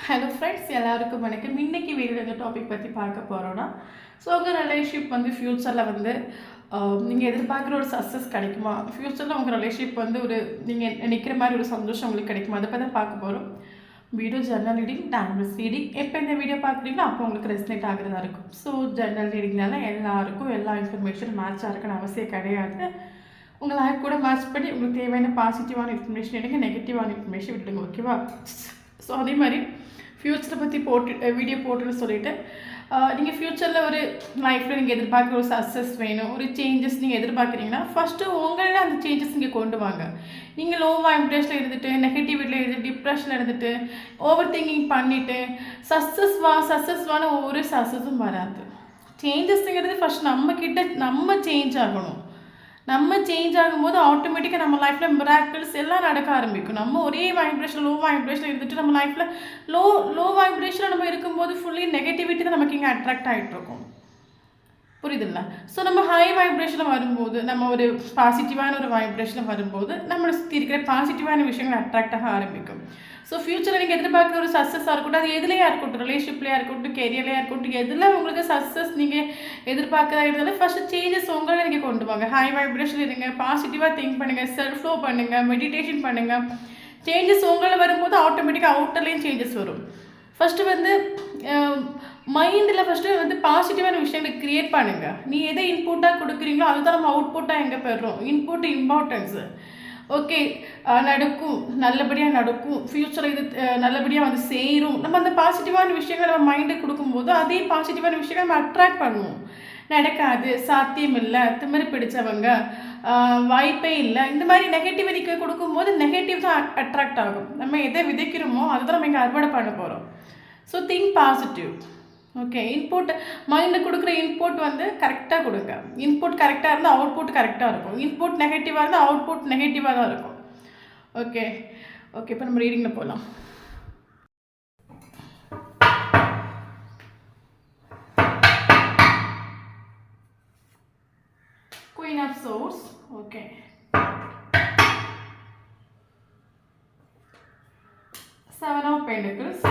Hello friends, எல்லாருக்கும் வணக்கம். இன்னைக்கு வீடியோவில் இந்த டாபிக் பற்றி பார்க்க போகிறோன்னா, ஸோ உங்கள் ரிலேஷன்ஷிப் வந்து ஃப்யூச்சரில் வந்து நீங்கள் எதிர்பார்க்குற ஒரு சக்ஸஸ் கிடைக்குமா, ஃப்யூச்சரில் உங்கள் ரிலேஷன்ஷிப் வந்து ஒரு நீங்கள் நினைக்கிற மாதிரி ஒரு சந்தோஷம் உங்களுக்கு கிடைக்குமா, அதை பற்றி தான் பார்க்க போகிறோம். Video journal reading, timeless reading. எப்போ இந்த வீடியோ பார்க்குறீங்களோ அப்போ உங்களுக்கு ரெஸ்னேட் ஆகிறதா இருக்கும். ஸோ ஜர்னல் ரீடிங்னால எல்லாருக்கும் எல்லா இன்ஃபர்மேஷன் மேட்சாக இருக்குன்னு அவசியம் கிடையாது. உங்கள் லைஃப் கூட மேட்ச் பண்ணி உங்களுக்கு தேவையான பாசிட்டிவான இன்ஃபர்மேஷன் எடுங்க, நெகட்டிவான இன்ஃபர்மேஷன் விட்டுடுங்க. ஓகேவா? ஸோ அதே மாதிரி ஃப்யூச்சரை பற்றி வீடியோ போட்டுன்னு சொல்லிவிட்டு நீங்கள் ஃப்யூச்சரில் ஒரு லைஃப்பில் நீங்கள் எதிர்பார்க்குற ஒரு சக்ஸஸ் வேணும், ஒரு சேஞ்சஸ் நீங்கள் எதிர்பார்க்குறீங்கன்னா ஃபஸ்ட்டு உங்களில் அந்த சேஞ்சஸ் நீங்கள் கொண்டு வாங்க. நீங்கள் லோ வைப்ரேஷனில் இருந்துட்டு, நெகட்டிவிட்டியில் இருந்துட்டு, டிப்ரெஷனில் இருந்துட்டு, ஓவர் திங்கிங் பண்ணிவிட்டு சக்ஸஸ்வான ஒவ்வொரு சக்ஸஸும் வராது. சேஞ்சஸ்ங்கிறது ஃபஸ்ட் நம்ம சேஞ்ச் ஆகணும். நம்ம சேஞ்ச் ஆகும்போது ஆட்டோமேட்டிக்காக நம்ம லைஃப்பில் மிராக்கிள்ஸ் எல்லாம் நடக்க ஆரம்பிக்கும். நம்ம ஒரே வைப்ரேஷன் லோ வைப்ரேஷன் இருந்துட்டு நம்ம லைஃப்பில் லோ வைப்ரேஷனில் நம்ம இருக்கும்போது ஃபுல்லி நெகட்டிவிட்டி தான் நமக்கு இங்கே அட்ராக்ட் ஆகிட்ருக்கோம். புரியுதுங்களா? ஸோ நம்ம ஹை வைப்ரேஷனில் வரும்போது, நம்ம ஒரு பாசிட்டிவான ஒரு வைப்ரேஷனில் வரும்போது நம்மளை சுற்றி இருக்கிற பாசிட்டிவான விஷயங்கள் அட்ராக்ட் ஆக ஆரம்பிக்கும். ஸோ ஃப்யூச்சரில் நீங்கள் எதிர்பார்க்குற ஒரு சக்ஸஸாக இருக்கட்டும், அது எதுலையா இருக்கட்டும், ரிலேஷன்ஷிப்லையாக இருக்கட்டும், கெரியர்லையாக இருக்கட்டும், எதில் உங்களுக்கு சக்ஸஸ் நீங்கள் எதிர்பார்க்குறதா இருந்தாலும் ஃபஸ்ட்டு சேஞ்சஸ் உங்களை நீங்கள் கொண்டு வாங்க. ஹை வைப்ரேஷன் இருங்க, பாசிட்டிவாக திங்க் பண்ணுங்கள், செல்ஃப் ஃப்ளோ பண்ணுங்கள், மெடிடேஷன் பண்ணுங்கள். சேஞ்சஸ் உங்களை வரும்போது ஆட்டோமேட்டிக்காக அவுட்டர்லேயும் சேஞ்சஸ் வரும். ஃபஸ்ட்டு வந்து மைண்டில் ஃபஸ்ட்டு வந்து பாசிட்டிவான விஷயங்களை க்ரியேட் பண்ணுங்கள். நீ எதை இன்புட்டாக கொடுக்குறீங்களோ அதுதான் நம்ம அவுட்புட்டாக எங்கே பெறுறோம். Input importance. ஓகே, நடக்கும், நல்லபடியாக நடக்கும், ஃப்யூச்சரில் இது நல்லபடியாக வந்து சேரும். நம்ம அந்த பாசிட்டிவான விஷயங்களை நம்ம மைண்டுக்கு கொடுக்கும்போது அதே பாசிட்டிவான விஷயங்களை நம்ம அட்ராக்ட் பண்ணுவோம். நடக்காது, சாத்தியம் இல்லை, திமிரு பிடிச்சவங்க, வாய்ப்பே இல்லை, இந்த மாதிரி நெகட்டிவிட்டிக்கு கொடுக்கும்போது நெகட்டிவ் தான் அட்ராக்ட் ஆகும். நம்ம எதை விதைக்கிறோமோ அதுதான் நம்ம இங்கே அறுவடை பண்ண போகிறோம். So think positive. Okay, input மைண்டில் கொடுக்குற இன்புட் வந்து கரெக்டாக கொடுங்க. இன்புட் கரெக்டாக இருந்தால் அவுட்புட் கரெக்டாக இருக்கும். இன்புட் நெகட்டிவாக இருந்தால் அவுட்புட் நெகட்டிவாக தான் இருக்கும். ஓகே ஓகே இப்போ நம்ம ரீடிங்கில் போகலாம். Queen of swords. Okay, seven of pentacles,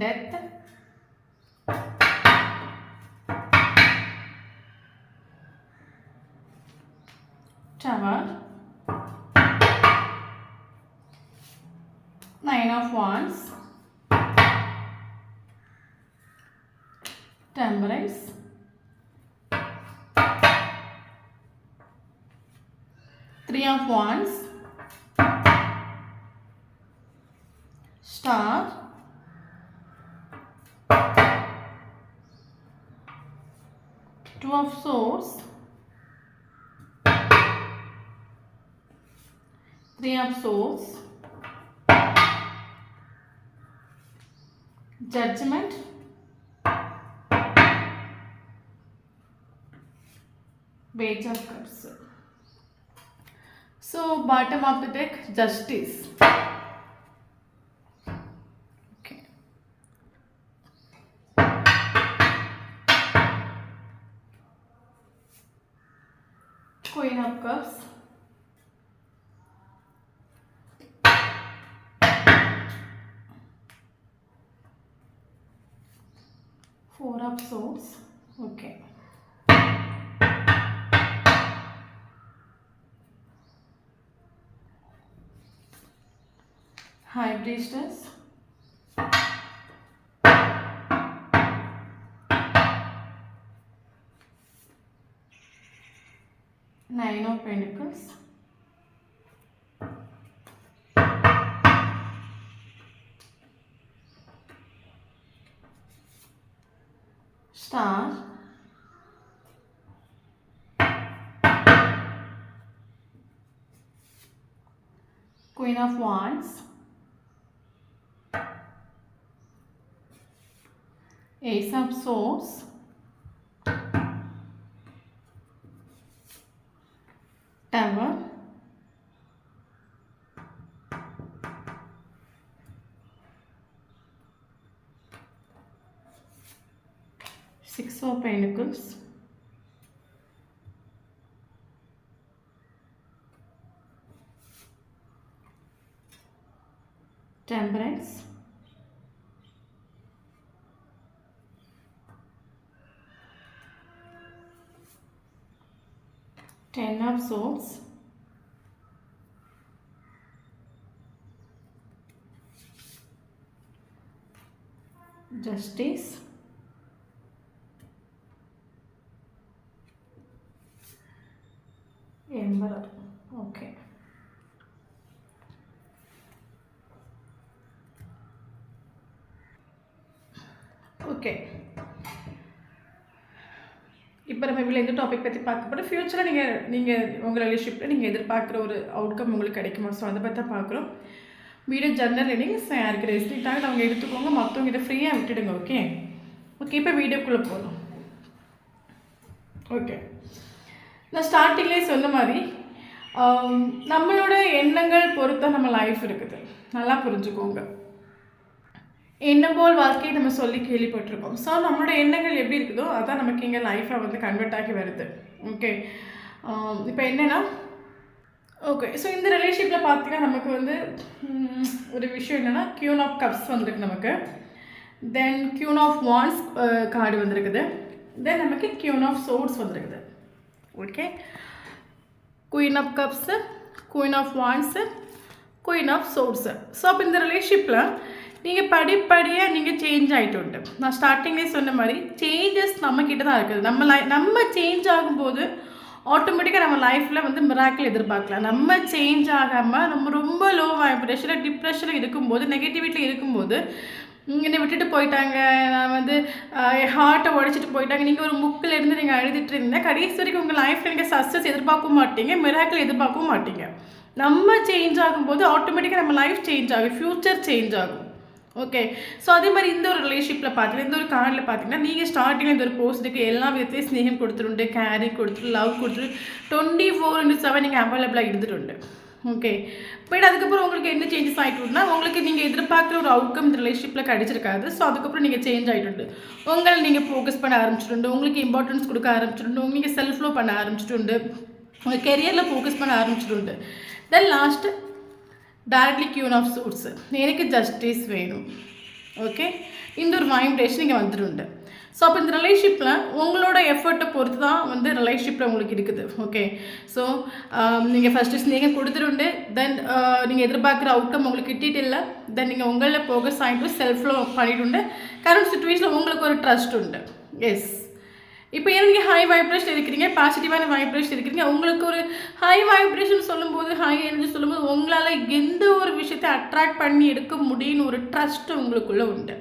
death, tower, nine of wands, temperance, three of wands, star, two of swords, three of swords, judgment, page of cups. So bottom of the deck, justice. Queen of Cups, four of Swords. Okay, High Priestess, Nine of Pentacles, Star, Queen of Wands, Ace of Swords, Tower, Six of Pentacles, Temperance, 10 of Swords, Justice, Emperor. Okay. Okay, இப்போ நம்ம இவ்வளோ எந்த topic பற்றி பார்க்க போகிறோம். ஃப்யூச்சரில் நீங்கள் உங்கள் ரிலேஷன்ஷிப்பில் நீங்கள் எதிர்பார்க்குற ஒரு அவுட்கம் உங்களுக்கு கிடைக்குமா? ஸோ அதை பற்றி தான் பார்க்குறோம். வீடியோ ஜெர்னல் ரீடிங்ஸ் யாருக்கு ரெசிட்டாக அவங்க எடுத்துக்கோங்க, மற்றவங்க இதை ஃப்ரீயாக விட்டுடுங்க. ஓகே ஓகே, இப்போ வீடியோக்குள்ளே போகலாம். ஓகே, நான் ஸ்டார்டிங்லேயே சொன்ன மாதிரி நம்மளோட எண்ணங்கள் பொறுத்த நம்ம லைஃப் இருக்குது. நல்லா புரிஞ்சுக்கோங்க. எண்ணம் போல் வாழ்க்கையை நம்ம சொல்லி கேள்விப்பட்டிருக்கோம். ஸோ நம்மளோட எண்ணங்கள் எப்படி இருக்குதோ அதான் நமக்கு இங்கே லைஃபாக வந்து கன்வெர்ட் ஆகி வருது. ஓகே, இப்போ என்னென்னா, ஓகே, ஸோ இந்த ரிலேஷன்ஷிப்பில் பார்த்தீங்கன்னா நமக்கு வந்து ஒரு விஷயம் என்னென்னா, கியூன் ஆஃப் கப்ஸ் வந்துருக்கு நமக்கு, then queen of wands card வந்துருக்குது, தென் நமக்கு கியூன் ஆஃப் சோர்ட்ஸ் வந்துருக்குது. Okay, queen of cups, queen of wands, queen of swords. So அப்போ இந்த ரிலேஷன்ஷிப்பில் நீங்கள் படிப்படியாக நீங்கள் சேஞ்ச் ஆகிட்டு உண்டு. நான் ஸ்டார்டிங்லேயே சொன்ன மாதிரி சேஞ்சஸ் நம்மக்கிட்ட தான் இருக்குது. நம்ம சேஞ்ச் ஆகும்போது ஆட்டோமேட்டிக்காக நம்ம லைஃப்பில் வந்து மிராக்கிள் எதிர்பார்க்கலாம். நம்ம சேஞ்ச் ஆகாமல் நம்ம ரொம்ப லோ வைப்ரேஷனில் டிப்ரெஷனில் இருக்கும்போது, நெகட்டிவிட்டியில் இருக்கும்போது, என்னை விட்டுட்டு போயிட்டாங்க, நான் வந்து என் ஹார்ட்டை உடைச்சிட்டு போயிட்டாங்க, நீங்கள் ஒரு முக்கில் இருந்து நீங்கள் அழுதுட்டு இருந்தீங்க, கடைசி வரைக்கும் உங்கள் லைஃப்பில் நீங்கள் சக்ஸஸ் எதிர்பார்க்கவும் மாட்டீங்க, மிராக்கிள் எதிர்பார்க்கவும் மாட்டீங்க. நம்ம சேஞ்ச் ஆகும்போது ஆட்டோமேட்டிக்காக நம்ம லைஃப் சேஞ்ச் ஆகும், ஃப்யூச்சர் சேஞ்ச் ஆகும். ஓகே, ஸோ அதே மாதிரி இந்த ஒரு ரிலேஷன்ஷிப்பில் பார்த்தீங்கன்னா, இந்த ஒரு கார்டில் பார்த்தீங்கன்னா, நீங்கள் ஸ்டார்டிங்கில் இந்த ஒரு போஸ்ட்டுக்கு எல்லா விதத்துலையும் ஸ்நேகம் கொடுத்துருண்டு, கேரிங் கொடுத்துட்டு, லவ் கொடுத்துட்டு 24/7 நீங்கள் அவைலபிளாக இருந்துட்டு. ஓகே, பட் அதுக்கப்புறம் உங்களுக்கு என்ன சேஞ்சஸ் ஆகிட்டுனா, உங்களுக்கு நீங்கள் எதிர்பார்க்குற ஒரு அவுட்கம் இந்த ரிலேஷன்ஷிப்பில் கிடைச்சிருக்காது. ஸோ அதுக்கப்புறம் நீங்கள் சேஞ்ச் ஆகிட்டு, உங்களை நீங்கள் ஃபோக்கஸ் பண்ண ஆரம்பிச்சிட்டு, உங்களுக்கு இம்பார்ட்டன்ஸ் கொடுக்க ஆரம்பிச்சிட்டு, நீங்கள் செல்ஃப் லவ் பண்ண ஆரம்பிச்சிட்டு, உங்கள் கெரியரில் ஃபோக்கஸ் பண்ண ஆரம்பிச்சிட்டு. Then last directly queen of swords, எனக்கு ஜஸ்டிஸ் வேணும். ஓகே, இந்த ஒரு வைப்ரேஷன் இங்கே வந்துடுண்டு. ஸோ அப்போ இந்த ரிலேஷன்ஷிப்பில் உங்களோட எஃபர்ட்டை பொறுத்து தான் வந்து ரிலேஷன்ஷிப்பில் உங்களுக்கு இருக்குது. ஓகே, ஸோ நீங்கள் ஃபஸ்ட்டு ஸ்நேகம் கொடுத்துருண்டு, தென் நீங்கள் எதிர்பார்க்குற அவுட்கம் உங்களுக்கு கிட்டிட்டு இல்லை, தென் நீங்கள் உங்களில் ஃபோக்கஸ் ஆகிட்டு செல்ஃபில் பண்ணிட்டு கரண்ட் சுச்சுவேஷனில் உங்களுக்கு ஒரு ட்ரஸ்ட் உண்டு. எஸ், இப்போ ஏன்னா நீங்கள் ஹை வைப்ரேஷன் இருக்கிறீங்க, பாசிட்டிவான வைப்ரேஷன் இருக்கிறீங்க, உங்களுக்கு ஒரு ஹை வைப்ரேஷன் சொல்லும்போது, ஹை எனர்ஜி சொல்லும்போது உங்களால் எந்த ஒரு விஷயத்தை அட்ராக்ட் பண்ணி எடுக்க முடியும்னு ஒரு ட்ரஸ்ட் உங்களுக்குள்ளே உண்டு.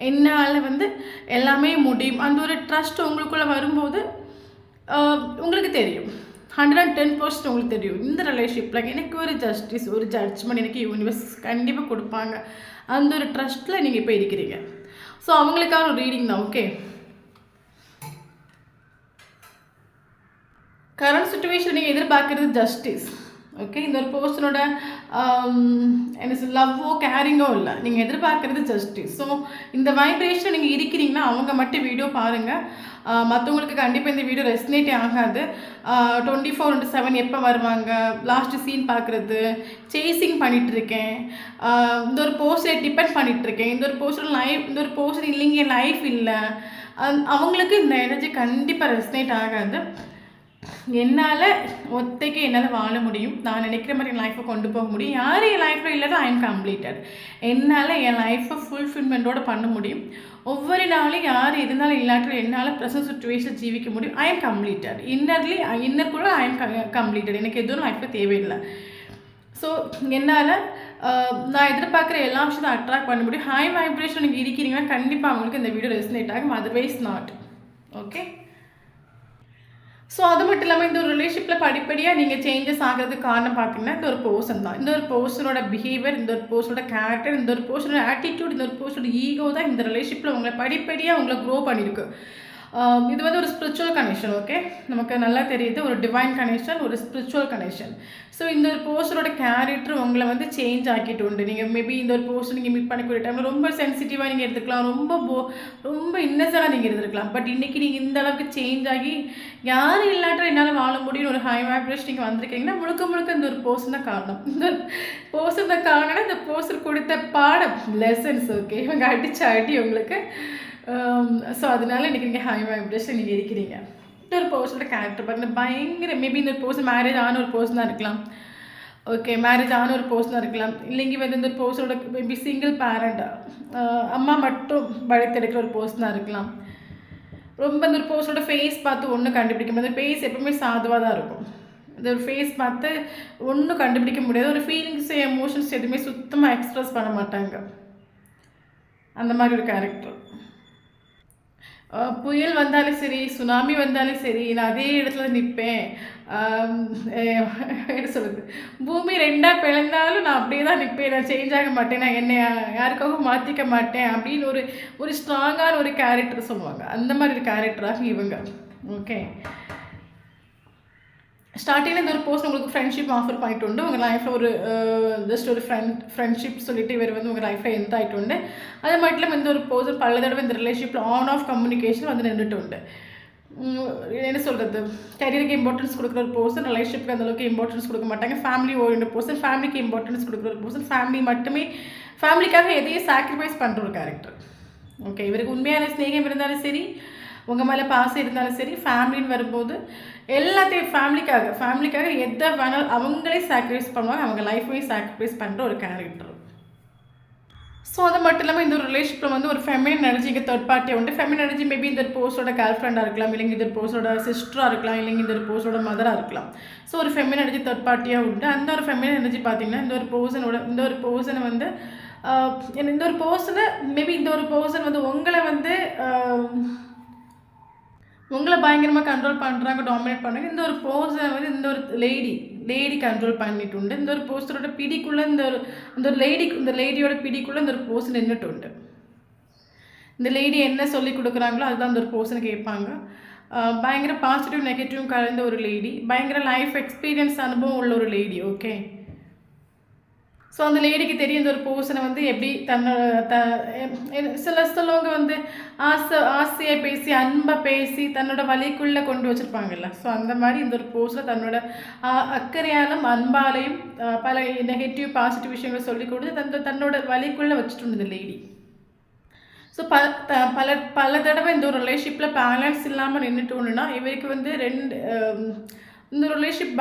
என்னால் வந்து எல்லாமே முடியும், அந்த ஒரு ட்ரஸ்ட் உங்களுக்குள்ளே வரும்போது உங்களுக்கு தெரியும், 110% உங்களுக்கு தெரியும், இந்த ரிலேஷன்ஷிப்பில் எனக்கு ஒரு ஜஸ்டிஸ், ஒரு ஜட்ஜ்மெண்ட் எனக்கு யூனிவர்ஸ் கண்டிப்பாக கொடுப்பாங்க. அந்த ஒரு ட்ரஸ்ட்டில் நீங்கள் இப்போ இருக்கிறீங்க. ஸோ அவங்களுக்கான ஒரு ரீடிங் தான். ஓகே, கரண்ட் சுச்சுவேஷன் நீங்கள் எதிர்பார்க்குறது ஜஸ்டிஸ். ஓகே, இந்த ஒரு பர்சனோட என்ன லவ்வோ கேரிங்கோ இல்லை, நீங்கள் எதிர்பார்க்குறது ஜஸ்டிஸ். ஸோ இந்த வைப்ரேஷன் நீங்கள் இருக்கிறீங்கன்னா அவங்க மட்டும் வீடியோ பாருங்கள், மற்றவங்களுக்கு கண்டிப்பாக இந்த வீடியோ ரெஸ்னேட்டே ஆகாது. 24/7 எப்போ வருவாங்க, லாஸ்ட்டு சீன் பார்க்குறது, சேசிங் பண்ணிகிட்ருக்கேன், இந்த ஒரு போஸ்டரை டிபெண்ட் பண்ணிகிட்ருக்கேன், இந்த ஒரு போஸ்டர் இல்லைங்க என் லைஃப் இல்லை, அவங்களுக்கு இந்த எனர்ஜி கண்டிப்பாக ரெஸ்னேட் ஆகாது. என்னால் ஒத்தைக்கு என்னால் வாழ முடியும், நான் நினைக்கிற மாதிரி என் லைஃப்பை கொண்டு போக முடியும், யார் என் லைஃப்பில் இல்லைன்னா ஐ எம் கம்ப்ளீட்டட், என்னால் என் லைஃப்பை ஃபுல்ஃபில்மெண்ட்டோடு பண்ண முடியும், ஒவ்வொரு நாளும் யார் இருந்தாலும் இல்லாட்டில் என்னால் ப்ரெசன்ட் சுச்சுவேஷன் ஜீவிக்க முடியும், ஐ எம் கம்ப்ளீட்டட், இன்னர் கூட ஐ எம் கம்ப்ளீட்டட், எனக்கு எதுவும் லைஃப்பில் தேவையில்லை. ஸோ என்னால் நான் எதிர்பார்க்குற எல்லா விஷயத்தையும் அட்ராக்ட் பண்ண முடியும். ஹை வைப்ரேஷன் நீங்கள் இருக்கிறீங்கன்னா கண்டிப்பாக அவங்களுக்கு இந்த வீடியோ ரெசனேட் ஆகும், அதர்வைஸ் நாட். ஓகே, ஸோ அது மட்டும் இல்லாமல் இந்த ஒரு ரிலேஷன்ஷிப்பில் படிப்படியாக நீங்கள் சேஞ்சஸ் ஆகிறதுக்கு காரணம் பார்த்தீங்கன்னா இந்த ஒரு பர்சன் தான். இந்த ஒரு பர்சனோட பிஹேவியர், இந்த ஒரு பர்சனோட கேரக்டர், இந்த ஒரு பர்சனோட ஆட்டிடியூட், இந்த ஒரு பர்சனோட ஈகோ தான் இந்த ரிலேஷன்ஷிப்பில் உங்களை படிப்படியாக உங்களை க்ரோ பண்ணியிருக்கு. இது வந்து ஒரு ஸ்பிரிச்சுவல் கனெக்ஷன். ஓகே, நமக்கு நல்லா தெரியுது ஒரு டிவைன் கனெக்ஷன், ஒரு ஸ்பிரிச்சுவல் கனெக்ஷன். ஸோ இந்த ஒரு பர்சனோட கேரக்டர் உங்களை வந்து சேஞ்ச் ஆக்கிட்டு உண்டு. நீங்கள் மேபி இந்த ஒரு பர்சன் நீங்கள் மீட் பண்ணக்கூடிய டைமில் ரொம்ப சென்சிட்டிவாக நீங்கள் எடுத்துக்கலாம், ரொம்ப இன்னசென்ட்டாக நீங்கள் இருந்திருக்கலாம். பட் இன்றைக்கி நீங்கள் இந்த அளவுக்கு சேஞ்ச் ஆகி யாரும் இல்லாட்ட என்னால் வாழ முடியும் ஒரு ஹை வைப்ரேஷன் நீங்கள் வந்திருக்கீங்கன்னா முழுக்க இந்த ஒரு பர்சன் தான் காரணம். இந்த பர்சன் தான் காரணம்னா இந்த பர்சன் கொடுத்த பாடம் லெசன்ஸ். ஓகே, இவங்க அடி உங்களுக்கு. ஸோ அதனால இன்றைக்கி நீங்கள் ஹை வைப்ரேஷன் நீங்கள் இருக்கிறீங்க. இந்த ஒரு பர்சனோட கேரக்டர் பாருங்கள் பயங்கர. மேபி இந்த ஒரு பர்சன் மேரேஜ் ஆன ஒரு பர்சனாக இருக்கலாம். ஓகே, மேரேஜ் ஆன ஒரு பர்சனாக இருக்கலாம். இல்லைங்க வந்து இந்த ஒரு பர்சனோட மேபி சிங்கிள் பேரண்டாக அம்மா மட்டும் வளர்த்தெடுக்கிற ஒரு பர்சனாக இருக்கலாம். ரொம்ப இந்த ஒரு பர்சனோட ஃபேஸ் பார்த்து ஒன்றும் கண்டுபிடிக்க முடியாது. ஃபேஸ் எப்பவுமே சாதுவாக தான் இருக்கும். இந்த ஒரு ஃபேஸ் பார்த்து ஒன்றும் கண்டுபிடிக்க முடியாது. ஒரு ஃபீலிங்ஸ் எமோஷன்ஸ் எதுவுமே சுத்தமாக எக்ஸ்ப்ரெஸ் பண்ண மாட்டாங்க. அந்த மாதிரி ஒரு கேரக்டர். புயல் வந்தாலும் சரி, சுனாமி வந்தாலும் சரி, நான் அதே இடத்துல நிற்பேன். என்ன சொல்கிறது, பூமி ரெண்டாக பிளந்தாலும் நான் அப்படியே தான் நிற்பேன், நான் சேஞ்ச் ஆக மாட்டேன், நான் என்னை யாருக்காகவும் மாற்றிக்க மாட்டேன் அப்படின்னு ஒரு ஸ்ட்ராங்கான ஒரு கேரக்டர் சொல்லுவாங்க. அந்த மாதிரி ஒரு கேரக்டராக இவங்க. ஓகே, ஸ்டார்டிங்கில் இந்த ஒரு பர்சன் உங்களுக்கு ஃப்ரெண்ட்ஷிப் ஆஃபர் பண்ணிட்டு உண்டு. உங்கள் லைஃப்பில் ஒரு ஜஸ்ட் ஒரு ஃப்ரெண்ட்ஷிப் சொல்லிட்டு இவர் வந்து உங்கள் லைஃப்பில் எந்த ஆகிட்டு உண்டு. அது மட்டும் இல்லாமல் இந்த ஒரு பர்சன் பல தடவை இந்த ரிலேஷன்ஷிப்பில் ஆன் ஆஃப் கம்யூனிகேஷன் வந்து நின்றுட்டு உண்டு. என்ன சொல்கிறது, கரியருக்கு இம்பார்ட்டன்ஸ் கொடுக்குற ஒரு பர்சன் ரிலேஷன்ஷிப்புக்கு அந்தளவுக்கு இம்பார்ட்டன்ஸ் கொடுக்க மாட்டாங்க. ஃபேமிலி ஓரியன்ட் பர்சன், ஃபேமிலிக்கு இம்பார்ட்டன்ஸ் கொடுக்குற ஒரு பர்சன், ஃபேமிலிக்காக எதையும் சாக்ரிஃபைஸ் பண்ணுற ஒரு கேரக்டர். ஓகே, இவருக்கு உண்மையான ஸ்நேகம் இருந்தாலும் சரி, உங்கள் மேலே பாசம் இருந்தாலும் சரி, ஃபேமிலின்னு வரும்போது எல்லாத்தையும் ஃபேமிலிக்காக எதை வேணாலும் அவங்களே சாக்ரிஃபைஸ் பண்ணுவாங்க. அவங்க லைஃப்பையும் சாக்ரிஃபைஸ் பண்ணுற ஒரு கேரக்டர். ஸோ அது மட்டும் இல்லாமல் இந்த ஒரு ரிலேஷன்ஷிப்பில் வந்து ஒரு ஃபெமினின் எனர்ஜி இங்கே தேர்ட் பார்ட்டியாக உண்டு. ஃபெமினின் எனர்ஜி மேபி இந்த ஒரு பர்சனோட கேர்ள் ஃப்ரெண்டாக இருக்கலாம், இல்லைங்க இந்த ஒரு பர்சனோட சிஸ்டராக இருக்கலாம், இல்லைங்க இந்த ஒரு பர்சனோட மதராக இருக்கலாம். ஸோ ஒரு ஃபெமினின் எனர்ஜி தேர்ட் பார்ட்டியாக உண்டு. அந்த ஒரு ஃபெமினின் எனர்ஜி பார்த்தீங்கன்னா இந்த ஒரு பர்சனை வந்து இந்த ஒரு பர்சனை மேபி இந்த ஒரு பர்சன் வந்து உங்களை பயங்கரமாக கண்ட்ரோல் பண்ணுறாங்க, டாமினேட் பண்ணுறாங்க. இந்த ஒரு பர்சனை வந்து இந்த ஒரு லேடி கண்ட்ரோல் பண்ணிட்டு உண்டு. இந்த ஒரு பர்சனோட பிடிக்குள்ளே இந்த லேடியோட பிடிக்குள்ளே இந்த ஒரு பர்சன் நின்றுட்டு உண்டு. இந்த லேடி என்ன சொல்லி கொடுக்குறாங்களோ அதுதான் அந்த ஒரு பர்சனை கேட்பாங்க. பயங்கர பாசிட்டிவ் நெகட்டிவ் கலந்த ஒரு லேடி, பயங்கர லைஃப் எக்ஸ்பீரியன்ஸ் அனுபவம் உள்ள ஒரு லேடி. ஓகே, ஸோ அந்த லேடிக்கு தெரியும் இந்த ஒரு பர்சனை வந்து எப்படி சிலவங்க வந்து ஆசையாக பேசி அன்பாக பேசி தன்னோட வழிக்குள்ளே கொண்டு வச்சுருப்பாங்கல்ல. ஸோ அந்த மாதிரி இந்த ஒரு பர்சனை தன்னோட அக்கறையாலும் அன்பாலையும் பல நெகட்டிவ் பாசிட்டிவ் விஷயங்களை சொல்லி கொடுத்து தன்னோட வழிக்குள்ளே வச்சுட்டு இந்த லேடி. ஸோ பல தடவை இந்த ஒரு ரிலேஷன்ஷிப்பில் பேலன்ஸ் இல்லாமல் நின்றுட்டோன்னா இவருக்கு வந்து இந்த ரிலேஷன்ஷிப்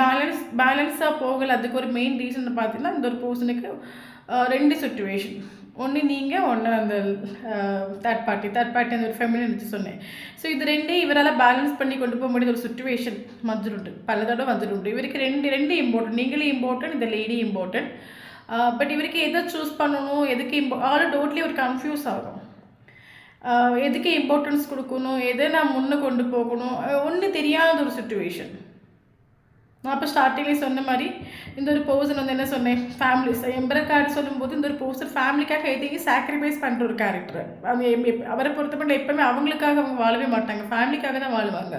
பேலன்ஸாக போகலை. அதுக்கு ஒரு மெயின் ரீசன் பார்த்தீங்கன்னா இந்த ஒரு பர்சனுக்கு 2 சிச்சுவேஷன். ஒன்று நீங்கள், ஒன்று அந்த தேர்ட் பார்ட்டி அந்த ஒரு ஃபெமினின் வச்சு சொன்னேன். ஸோ இது ரெண்டையும் இவரால் பேலன்ஸ் பண்ணி கொண்டு போக முடியாத ஒரு சிச்சுவேஷன் வந்துடுண்டு, பல தடவை வந்துடுண்டு. இவருக்கு ரெண்டு இம்பார்ட்டன்ட், நீங்களே இம்பார்ட்டன்ட், இந்த லேடி இம்பார்ட்டன்ட். பட் இவருக்கு எதை சூஸ் பண்ணணும், எதுக்கு டோட்லி ஒரு கன்ஃபியூஸ் ஆகும். எதுக்கு இம்பார்ட்டன்ஸ் கொடுக்கணும், எதை நான் முன்னே கொண்டு போகணும், ஒன்று தெரியாத ஒரு சிச்சுவேஷன். நான் அப்போ ஸ்டார்டிங்லேயே சொன்ன மாதிரி இந்த ஒரு பர்சன் வந்து என்ன சொன்னேன், ஃபேமிலி எம்பர் கார்டு சொல்லும்போது இந்த ஒரு பர்சன் ஃபேமிலிக்காக எதையும் சாக்ரிஃபைஸ் பண்ணுற ஒரு கேரக்டர். அவரை பொறுத்தப்பட்ட எப்போவுமே அவங்களுக்காக அவங்க வாழவே மாட்டாங்க, ஃபேமிலிக்காக தான் வாழுவாங்க.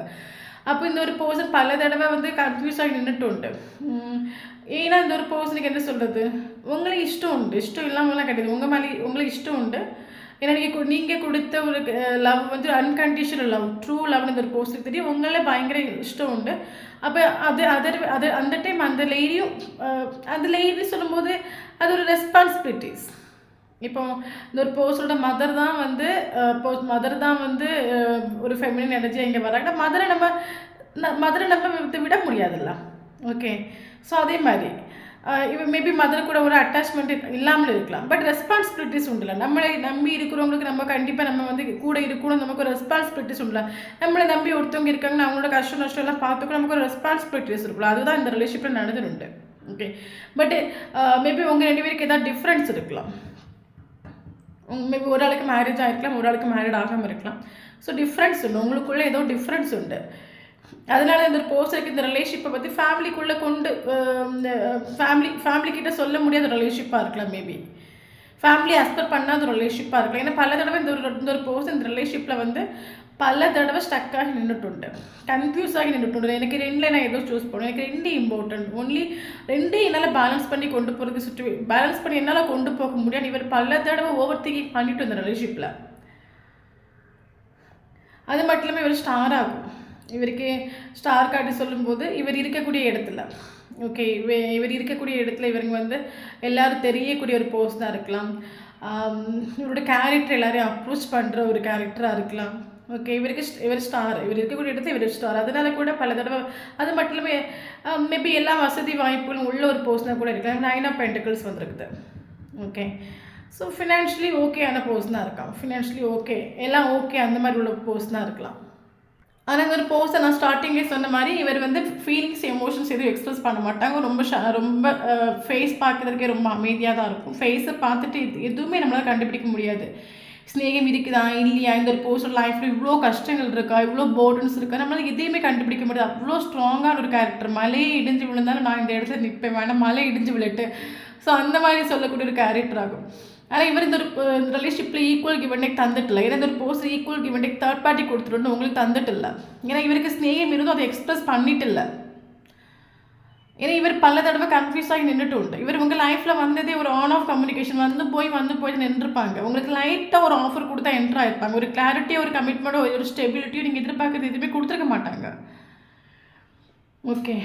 அப்போ இந்த ஒரு பர்சன் பல தடவை வந்து கன்ஃபியூஸ் ஆகி நின்றுட்டு உண்டு. ஏன்னா இந்த ஒரு பர்சனுக்கு என்ன சொல்கிறது, உங்களுக்கு இஷ்டம் உண்டு, இஷ்டம் இல்லாமலாம் கிடையாது, உங்களுக்கு இஷ்டம் உண்டு. ஏன்னா நீங்கள் கொடுத்த ஒரு லவ் வந்து அன்கண்டிஷனல் லவ், ட்ரூ லவ்னு இந்த ஒரு பர்சனுக்கு தெரியும், உங்களே பயங்கர இஷ்டம் உண்டு. அப்போ அந்த டைம் அந்த லேடி சொல்லும்போது அது ஒரு ரெஸ்பான்சிபிலிட்டிஸ். இப்போ இந்த ஒரு பர்சனோட மதர் தான் வந்து ஒரு ஃபெமினின் எனர்ஜியாக இங்கே வராங்க. மதரை நம்ம விட முடியாதுல்ல. ஓகே, ஸோ அதே மாதிரி இவன் மேபி மதர் கூட ஒரு அட்டாச்மெண்ட் இல்லாமல் இருக்கலாம், பட் ரெஸ்பான்சிபிலிட்டிஸ் உண்டுல. நம்மளை நம்பி இருக்கிறவங்களுக்கு நம்ம கண்டிப்பாக நம்ம வந்து கூட இருக்கணும், நமக்கு ஒரு ரெஸ்பான்சிபிலிட்டிஸ் உண்டுல. நம்மளை நம்பி ஒருத்தவங்க இருக்காங்கன்னா அவங்களோட கஷ்டம் நஷ்டம் எல்லாம் பார்த்துக்கணும், நமக்கு ஒரு ரெஸ்பான்சிபிலிட்டிஸ் இருக்குல்ல. அதுதான் இந்த ரிலேஷன்ஷிப்பில் நடந்துருண்டு. ஓகே, பட் மேபி உங்கள் 2 பேருக்கு ஏதாவது டிஃப்ரென்ஸ் இருக்கலாம். மேபி ஒரு ஆளுக்கு மேரேஜ் ஆகிருக்கலாம், ஒரு ஆளுக்கு மேரேஜ் ஆகாமல் இருக்கலாம். ஸோ டிஃப்ரென்ஸ் உண்டு, உங்களுக்குள்ளே ஏதோ டிஃப்ரென்ஸ் உண்டு. அதனால இந்த பர்சனுக்கு இந்த ரிலேஷன்ஷிப்பை பற்றி ஃபேமிலிக்குள்ளே கொண்டு ஃபேமிலி கிட்ட சொல்ல முடியாத ரிலேஷன்ஷிப்பாக இருக்கலாம் மேபி. ஃபேமிலி அக்செப்ட் பண்ணாத ஒரு ரிலேஷன்ஷிப்பாக இருக்கலாம். ஏன்னா பல தடவை இந்த ஒரு பர்சன் இந்த ரிலேஷன்ஷிப்பில் வந்து பல தடவை ஸ்டக்காகி நின்றுட்டு கன்ஃபியூஸ் ஆகி நின்றுட்டு எனக்கு ரெண்டில் நான் ஏதோ சூஸ் பண்ணுவேன், எனக்கு ரெண்டு இம்பார்ட்டன்ட், ஒன்லி ரெண்டே என்னால் பேலன்ஸ் பண்ணி கொண்டு போகிறதுக்கு பேலன்ஸ் பண்ணி என்னால் கொண்டு போக முடியாது. இவர் பல தடவை ஓவர் திங்கிங் பண்ணிட்டு இந்த ரிலேஷன்ஷிப்பில். அது மட்டும் இல்லாமல் இவர் ஸ்டார் ஆகும். இவருக்கு ஸ்டார் காட்டி சொல்லும்போது இவர் இருக்கக்கூடிய இடத்துல ஓகே இவர் இருக்கக்கூடிய இடத்துல இவருங்க வந்து எல்லோரும் தெரியக்கூடிய ஒரு போஸ்டாக இருக்கலாம். இவரோட கேரக்டர் எல்லாரையும் அப்ரோச் பண்ணுற ஒரு கேரக்டராக இருக்கலாம். ஓகே இவர் ஸ்டார், இவர் இருக்கக்கூடிய இடத்துல இவர் ஸ்டார். அதனால கூட பல தடவை அது மட்டும் இல்லாமல் மேபி எல்லா வசதி வாய்ப்புகளும் உள்ள ஒரு போஸ்டாக கூட இருக்கலாம். 9 of Pentacles வந்துருக்குது. ஓகே ஸோ ஃபினான்ஷியலி ஓகேயான போஸ்டாக இருக்கான், ஃபினான்ஷியலி ஓகே எல்லாம் ஓகே அந்த மாதிரி உள்ள போஸ்டாக இருக்கலாம். ஆனால் இந்த ஒரு போஸ்ட்டை நான் ஸ்டார்டிங்கே சொன்ன மாதிரி இவர் வந்து ஃபீலிங்ஸ் எமோஷன்ஸ் எதுவும் எக்ஸ்பிரஸ் பண்ண மாட்டாங்க. ரொம்ப ஃபேஸ் பார்க்குறதுக்கே ரொம்ப அமைதியாக தான் இருக்கும். ஃபேஸை பார்த்துட்டு எதுவுமே நம்மளால் கண்டுபிடிக்க முடியாது. ஸ்நேகம் இருக்குதா இல்லையா, இந்த ஒரு போஸ்டர் லைஃப்பில் இவ்வளோ கஷ்டங்கள் இருக்கா, இவ்வளோ போர்டன்ஸ் இருக்கா, நம்மளால் எதையுமே கண்டுபிடிக்க முடியாது. அவ்வளோ ஸ்ட்ராங்கான ஒரு கேரக்டர். மலையே இடிஞ்சு விழுந்தாலும் நான் இந்த இடத்துல நிற்பேன், வேணாம் மலை இடிஞ்சு விழுட்டு. ஸோ அந்த மாதிரி சொல்லக்கூடிய ஒரு கேரக்டர் ஆகும். ஆனால் இவர் இந்த ஒரு ரிலேஷன்ஷிப்பில் ஈக்குவல் கிவ் அண்ட் டேக் தந்துட்டில்லை. ஏன்னா இந்த ஒரு post equal give and take third party கொடுத்துட்டு உங்களுக்கு தந்துட்டில்லை. ஏன்னா இவருக்கு ஸ்நேகம் இருந்தும் அதை எக்ஸ்பிரஸ் பண்ணிட்டு இல்லை. ஏன்னா இவர் பல தடவை கன்ஃபியூஸ் ஆகி நின்றுட்டு உண்டு. இவர் உங்கள் லைஃப்பில் வந்ததே ஒரு ஆன் ஆஃப் கம்யூனிகேஷன் வந்து போய் நின்றுருப்பாங்க. உங்களுக்கு லைட்டாக ஒரு ஆஃபர் கொடுத்தா என்ட்ரு ஆகிருப்பாங்க. ஒரு கிளாரிட்டியோ ஒரு கமிட்மெண்ட்டோ ஒரு ஸ்டெபிலிட்டியோ நீங்கள் எதிர்பார்க்குறது எதுவுமே கொடுத்துருக்க மாட்டாங்க. ஓகே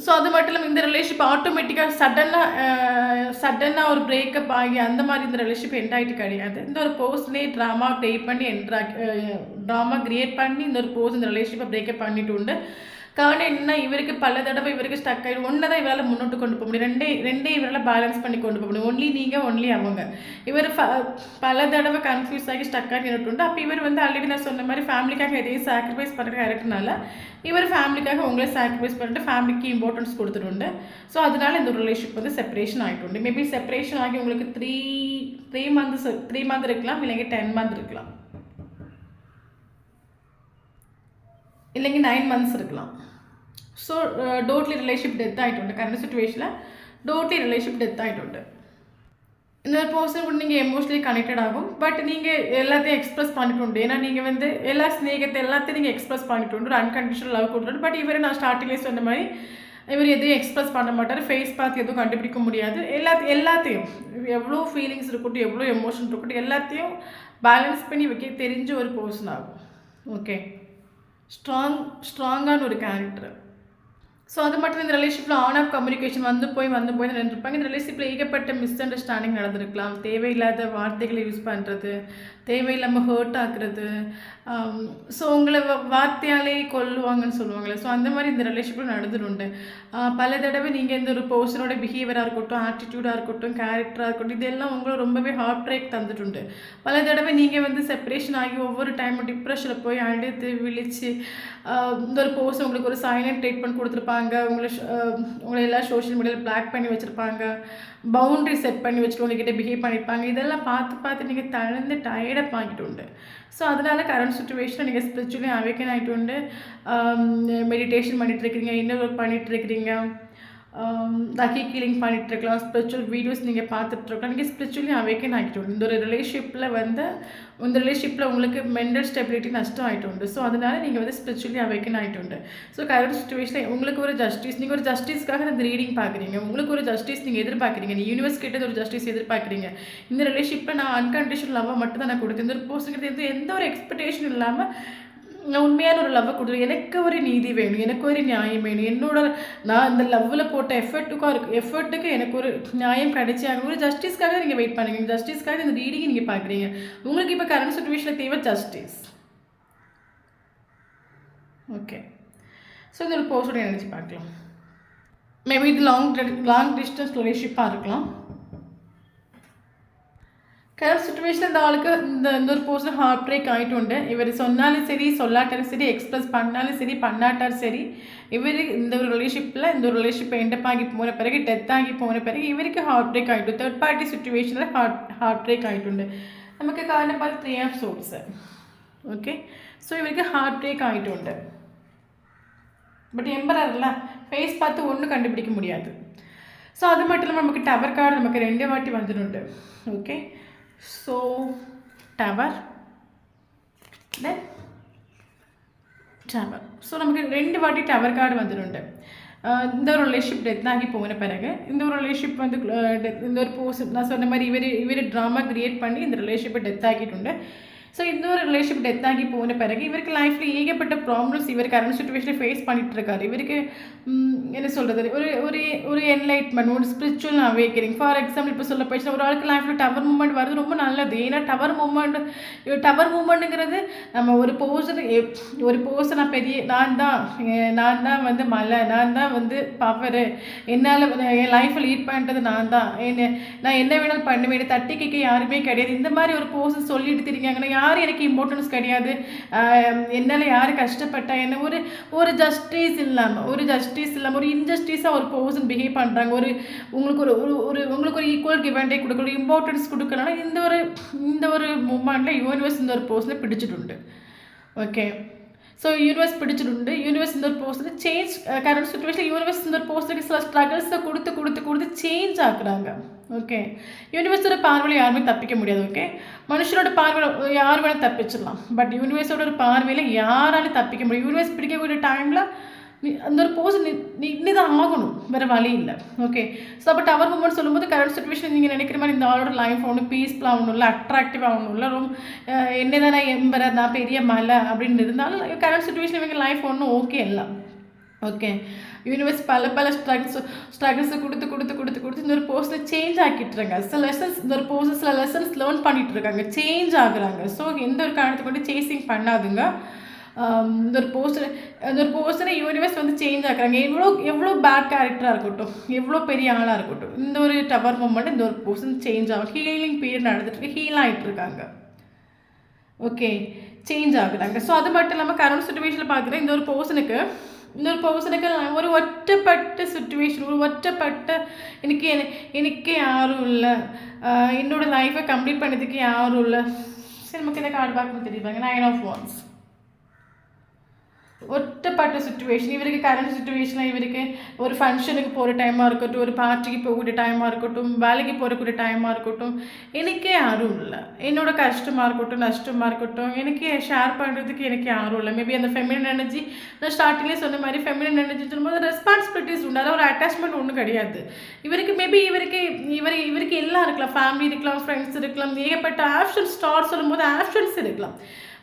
ஸோ அது மட்டும் இல்லாமல் இந்த ரிலேஷன்ஷிப் ஆட்டோமேட்டிக்காக சடனாக ஒரு பிரேக்கப் ஆகி அந்த மாதிரி இந்த ரிலேஷன்ஷிப் எண்ட் ஆகிட்டு கிடையாது. இந்த ஒரு போஸ்ட்லேயே ட்ராமா பண்ணி ட்ராமா கிரியேட் பண்ணி இந்த ஒரு போஸ்ட் இந்த ரிலேஷன்ஷிப்பை பிரேக்கப் பண்ணிட்டு உண்டு. காரணம் என்ன, இவருக்கு பல தடவை இவருக்கு ஸ்டக் ஆகிடும். ஒன்றை தான் இவரால் முன்னோட்டு கொண்டு போக முடியும், ரெண்டே இவரால் பேலன்ஸ் பண்ணி கொண்டு போக முடியும். ஒன்லி நீங்கள் ஒன்லி அவங்க. இவர் பல தடவை கன்ஃபியூஸ் ஆகி ஸ்டக் ஆகி நின்றுட்டு. அப்போ இவர் வந்து ஆல்ரெடி நான் சொன்ன மாதிரி ஃபேமிலிக்காக எதையும் சாக்ரிஃபைஸ் பண்ணுற கேரக்டர்னால இவர் ஃபேமிலிக்காக உங்களே சாக்ரிஃபைஸ் பண்ணிட்டு ஃபேமிலிக்கு இம்பார்ட்டன்ஸ் கொடுத்துட்டு. ஸோ அதனால இந்த ரிலேஷன்ஷிப் வந்து செப்பரேஷன் ஆகிட்டு. மேபி செப்பரேஷன் ஆகி உங்களுக்கு த்ரீ மந்த் இருக்கலாம், இல்லைங்க 10 months இருக்கலாம், இல்லைங்க 9 months இருக்கலாம். ஸோ டோட்லி ரிலேஷன்ஷிப் டெத் ஆகிட்டு கரண்ட் சிச்சுவேஷனில் டோட்லி ரிலேஷன்ஷிப் டெத் ஆகிட்டு. இந்த பர்சன் கூட நீங்கள் எமோஷனலி கனெக்டட் ஆகும். பட் நீங்கள் எல்லாத்தையும் எக்ஸ்பிரஸ் பண்ணிட்டு. ஏன்னா நீங்கள் வந்து எல்லா ஸ்நேகத்தை எல்லாத்தையும் நீங்கள் எக்ஸ்பிரஸ் பண்ணிட்டு ஒரு அன்கண்டிஷனல் லவ் கொடுத்துட்டு. பட் இவர் நான் ஸ்டார்டிங்லேயே சொன்ன மாதிரி இவர் எதையும் எக்ஸ்பிரஸ் பண்ண மாட்டார். ஃபேஸ் பார்த்து எதுவும் கண்டுபிடிக்க முடியாது. எல்லாத்தையும் எவ்வளோ ஃபீலிங்ஸ் இருக்கட்டும், எவ்வளோ எமோஷன் இருக்கட்டும், எல்லாத்தையும் பேலன்ஸ் பண்ணி வைக்க தெரிஞ்ச ஒரு பர்சன் ஆகும். ஓகே ஸ்ட்ராங்கான ஒரு கேரக்டர். ஸோ அது மட்டும் இந்த ரிலேஷன்ஷிப்பில் ஆன் ஆஃப் கம்யூனிகேஷன் வந்து போய் நின்றுருப்பாங்க. இந்த ரிலேஷன்ஷிப்பில் ஏகப்பட்ட மிஸ் அண்டர்ஸ்டாண்டிங் நடந்திருக்கலாம். தேவையில்லாத வார்த்தைகளை யூஸ் பண்ணுறது, தேவையில்லாமல் ஹர்ட் ஆக்குறது, ஸோ உங்களை வார்த்தையாலே கொல்லுவாங்கன்னு சொல்லுவாங்களே. ஸோ அந்த மாதிரி இந்த ரிலேஷன்ஷிப்பில் நடந்துருண்டு. பல தடவை நீங்கள் இந்த ஒரு பர்சனோட பிஹேவியராக இருக்கட்டும், ஆட்டிடியூடாக இருக்கட்டும், கேரக்டராக இருக்கட்டும், இதெல்லாம் உங்களை ரொம்பவே ஹார்ட் பிரேக் தந்துட்டு. பல தடவை நீங்கள் வந்து செப்பரேஷன் ஆகி ஒவ்வொரு டைமும் டிப்ரெஷனில் போய் அழுது விழிச்சு இந்த ஒரு பர்சன் உங்களுக்கு ஒரு சைலண்ட் ட்ரீட்மெண்ட் கொடுத்துருப்பாங்க. உங்களை எல்லாம் சோஷியல் மீடியாவில் பிளாக் பண்ணி வச்சுருப்பாங்க, பவுண்ட்ரி செட் பண்ணி வச்சுட்டு உங்ககிட்ட பிஹேவ் பண்ணியிருப்பாங்க. இதெல்லாம் பார்த்து நீங்கள் தளர்ந்து டயர்டப் ஆகிட்டு. ஸோ அதனால கரண்ட் சுச்சுவேஷனில் நீங்கள் ஸ்பிரிச்சுவலி அவேக்கன் ஆகிட்டு மெடிடேஷன் பண்ணிகிட்ருக்கிறீங்க, இன்னர் ஒர்க் பண்ணிகிட்ருக்கிறீங்க, லக்கி கீலிங் பண்ணிகிட்ருக்கலாம், ஸ்பிரிச்சுவல் வீடியோஸ் நீங்கள் பார்த்துட்ருக்கலாம். நீங்கள் ஸ்பிரிச்சுவலி அவேக்கன் ஆகிட்டு. இந்த ஒரு ரிலேஷன்ஷிப்பில் உங்களுக்கு மென்டல் ஸ்டெபிலிட்டி நஷ்டம் ஆகிட்டு. ஸோ அதனால நீங்கள் வந்து ஸ்பிரிச்சுவலி அவேக்கன் ஆகிட்டு. ஸோ கரண்ட் சுச்சுவேஷனில் உங்களுக்கு ஒரு ஜஸ்டிஸ், நீங்கள் ஒரு ஜஸ்டிஸ்க்காக இந்த ரீடிங் பார்க்குறீங்க, உங்களுக்கு ஒரு ஜஸ்டிஸ் நீங்கள் எதிர்பார்க்குறீங்க, நீங்கள் யூனிவர்ஸ் கிட்ட ஒரு ஜஸ்டிஸ் எதிர்பார்க்குறீங்க. இந்த ரிலேஷன்ஷிப்பில் நான் அன்கண்டிஷனல் லவ்வை மட்டும் தான் நான் கொடுத்தேன். இந்த ஒரு பர்சனுக்கு எந்த ஒரு எக்ஸ்பெக்டேஷன் இல்லாமல் நான் உண்மையான ஒரு லவ்வை கொடுத்துருவேன். எனக்கு ஒரு நீதி வேணும், எனக்கு ஒரு நியாயம் வேணும், நான் இந்த லவ்வில் போட்ட எஃபர்ட்டுக்கு எனக்கு ஒரு நியாயம் கிடைச்சாங்க. ஒரு ஜஸ்டிஸ்க்காக நீங்கள் வெயிட் பண்ணுறீங்க, ஜஸ்டிஸ்க்காக இந்த ரீடிங்கை நீங்கள் பார்க்குறீங்க. உங்களுக்கு இப்போ கரண்ட் சுச்சுவேஷனில் தேவை ஜஸ்டிஸ். ஓகே ஸோ இந்த ஒரு பர்சனோட எனர்ஜி பார்க்கலாம். மேபி இது லாங் டிஸ்டன்ஸ் ரிலேஷன்ஷிப்பாக இருக்கலாம். கரண்ட் சுச்சுவேஷனில் இந்த ஆளுக்கு இந்த ஒரு பர்சன் ஹார்ட் பிரேக் ஆகிட்டு. இவர் சொன்னாலும் சரி, சொல்லாட்டாலும் சரி, எக்ஸ்பிரஸ் பண்ணாலும் சரி, பண்ணாட்டாலும் சரி, இவர் இந்த ஒரு ரிலேஷன்ஷிப் எண்டப் ஆகி போன பிறகு, டெத் ஆகி போன பிறகு இவருக்கு ஹார்ட் பிரேக் ஆகிட்டு. தேர்ட் பார்ட்டி சுச்சுவேஷனில் ஹார்ட் பிரேக் ஆகிட்டு. நமக்கு காரணம் பார்த்து 3 of Swords. ஓகே ஸோ இவருக்கு ஹார்ட் பிரேக் ஆகிட்டு. பட் எம்பரர்ல ஃபேஸ் பார்த்து ஒன்றும் கண்டுபிடிக்க முடியாது. ஸோ அது மட்டும் இல்லாமல் நமக்கு டவர் கார்டு நமக்கு 2 வாட்டி வந்துடுண்டு. ஓகே, ஸோ டவர் தென் டவர். ஸோ நமக்கு 2 வாட்டி டவர் கார்டு வந்துடுண்டு. இந்த ஒரு ரிலேஷன்ஷிப் டெத் ஆகி போன பிறகு இந்த ஒரு ரிலேஷன்ஷிப் வந்து இந்த ஒரு போஸ் நான் சொன்ன மாதிரி இவர் ட்ராமா கிரியேட் பண்ணி இந்த ரிலேஷன்ஷிப்பை டெத் ஆகிட்டு. ஸோ இந்த ஒரு ரிலேஷன்ஷிப் டெத் ஆகி போன பிறகு இவருக்கு லைஃப்பில் ஏகப்பட்ட ப்ராப்ளம்ஸ் இவர் கரண்ட் சுச்சுவேஷனில் ஃபேஸ் பண்ணிட்டு இருக்காரு. இவருக்கு என்ன சொல்கிறது, ஒரு என்லைட்மெண்ட், ஒரு ஸ்பிரிச்சுவல் அவேக்கரிங். ஃபார் எக்ஸாம்பிள் இப்போ சொல்ல போயிடுச்சுன்னா ஒரு ஆளுக்கு லைஃப்பில் டவர் மூமெண்ட் வருது, ரொம்ப நல்லது. ஏன்னா டவர் மூமெண்ட்டுங்கிறது நம்ம ஒரு போஸை நான் தான் வந்து மலை, நான் தான் வந்து பவரு, என்னால் என் லைஃப்பை லீட் பண்ணுறது நான் என்ன வேணாலும் பண்ணுவேன், தட்டி கேட்க யாருமே கிடையாது, இந்த மாதிரி ஒரு போஸை சொல்லிட்டு தெரியாங்கன்னா யாரும் எனக்கு இம்பார்ட்டன்ஸ் கிடையாது, என்னால் யார் கஷ்டப்பட்டா என்ன, ஒரு ஜஸ்டிஸ் இல்லாமல் ஒரு இன்ஜஸ்டிஸாக ஒரு பர்சன் பிஹேவ் பண்ணுறாங்க. உங்களுக்கு ஒரு ஈக்குவல் கிவ் அண்ட் டேக் கொடுக்கணும், இம்பார்ட்டன்ஸ் கொடுக்கணும். இந்த ஒரு மூமெண்ட்டில் யூனிவர்ஸ் இந்த ஒரு பர்சனை பிடிச்சிட்டு. ஓகே, ஸோ யூனிவர்ஸ் பிடிச்சிட்டு யூனிவர்ஸ் இந்த ஒரு பர்சனை சேஞ்ச் கரண்ட் சுச்சுவேஷன் யூனிவர்ஸ் இந்த ஒரு பர்சனுக்கு சில ஸ்ட்ரகிள்ஸை கொடுத்து சேஞ்ச் ஆக்குறாங்க. ஓகே, யூனிவர்ஸோட பார்வையில் யாருமே தப்பிக்க முடியாது. ஓகே, மனுஷனோட பார்வையில் யார் வேணால் தப்பிச்சிடலாம், பட் யூனிவர்ஸோட ஒரு பார்வையில் யாராலும் தப்பிக்க முடியும். யூனிவர்ஸ் பிடிக்கக்கூடிய டைமில் அந்த ஒரு போஸ் நின்று தான் ஆகணும், வேறு வழி இல்லை. ஓகே, ஸோ அப்போ டவர் மூமெண்ட் சொல்லும்போது கரண்ட் சுச்சுவேஷன் நீங்கள் நினைக்கிற மாதிரி இந்த ஆளோட லைஃப் ஒன்றும் பீஸ்ஃபுல் ஆகணும் இல்லை, அட்ராக்டிவ் ஆகணும் இல்லை, ரொம்ப என்னதான் நான் எம்பரர் நான் பெரிய மலை அப்படின்னு இருந்தாலும் கரண்ட் சுச்சுவேஷன் இவங்க லைஃப் ஒன்றும் ஓகே இல்லை. ஓகே, யூனிவர்ஸ் பல ஸ்ட்ரகிள்ஸை கொடுத்து இந்த ஒரு போஸ்ட்டை சேஞ்ச் ஆக்கிட்டுருங்க. சில லெசன்ஸ் இந்த ஒரு போஸ்ட் சில லெசன்ஸ் லேர்ன் பண்ணிட்டு இருக்காங்க, சேஞ்ச் ஆகுறாங்க. ஸோ எந்த ஒரு காரணத்தை கொண்டு சேசிங் பண்ணாதுங்க. இந்த ஒரு போஸ்டரை யூனிவர்ஸ் வந்து சேஞ்ச் ஆக்குறாங்க. எவ்வளோ பேட் கேரக்டராக இருக்கட்டும், எவ்வளோ பெரிய ஆளாக இருக்கட்டும், இந்த ஒரு டவர் மூமெண்ட் இந்த ஒரு போஸ்டன் சேஞ்ச் ஆகும். ஹீலிங் பீரியட் நடந்துட்டு ஹீல் ஆகிட்டு இருக்காங்க. ஓகே, சேஞ்ச் ஆகுறாங்க. ஸோ அது மட்டும் இல்லாமல் கரண்ட் சுச்சுவேஷனில் பார்க்குறேன் இந்த ஒரு பர்சனுக்கு ஒரு ஒற்றப்பட்ட சுச்சுவேஷன், ஒரு ஒற்றப்பட்ட எனக்கு யாரும் இல்லை, என்னோடய லைஃப்பை கம்ப்ளீட் பண்ணதுக்கு யாரும் இல்லை. சரி, நமக்கு இந்த கார்டு பார்க்கணும் தெரியுவாங்க. 9 of Wands. ஒற்றப்பட்ட சுச்சுவேஷன் இவருக்கு கரண்ட் சுச்சுவேஷனில் இவருக்கு ஒரு ஃபங்க்ஷனுக்கு போகிற டைமாக இருக்கட்டும், ஒரு பார்ட்டிக்கு போகக்கூடிய டைமாக இருக்கட்டும், வேலைக்கு போகக்கூடிய டைமாக இருக்கட்டும், எனக்கே யாரும் இல்லை. என்னோட கஷ்டமாக இருக்கட்டும், நஷ்டமாக இருக்கட்டும், எனக்கு ஷேர் பண்ணுறதுக்கு எனக்கு யாரும் இல்லை. மேபி அந்த ஃபெமினின் எனர்ஜி நான் ஸ்டார்டிங்லேயே சொன்ன மாதிரி ஃபெமினின் எனர்ஜி சொல்லும்போது ரெஸ்பான்சிபிலிட்டிஸ் உண்டு, அதாவது ஒரு அட்டாச்மெண்ட் ஒன்றும் கிடையாது இவருக்கு. மேபி இவருக்கு எல்லாம் இருக்கலாம், ஃபேமிலி இருக்கலாம், ஃப்ரெண்ட்ஸ் இருக்கலாம், ஏகப்பட்ட ஆப்ஷன்ஸ். ஸ்டார் சொல்லும்போது ஆப்ஷன்ஸ் இருக்கலாம்.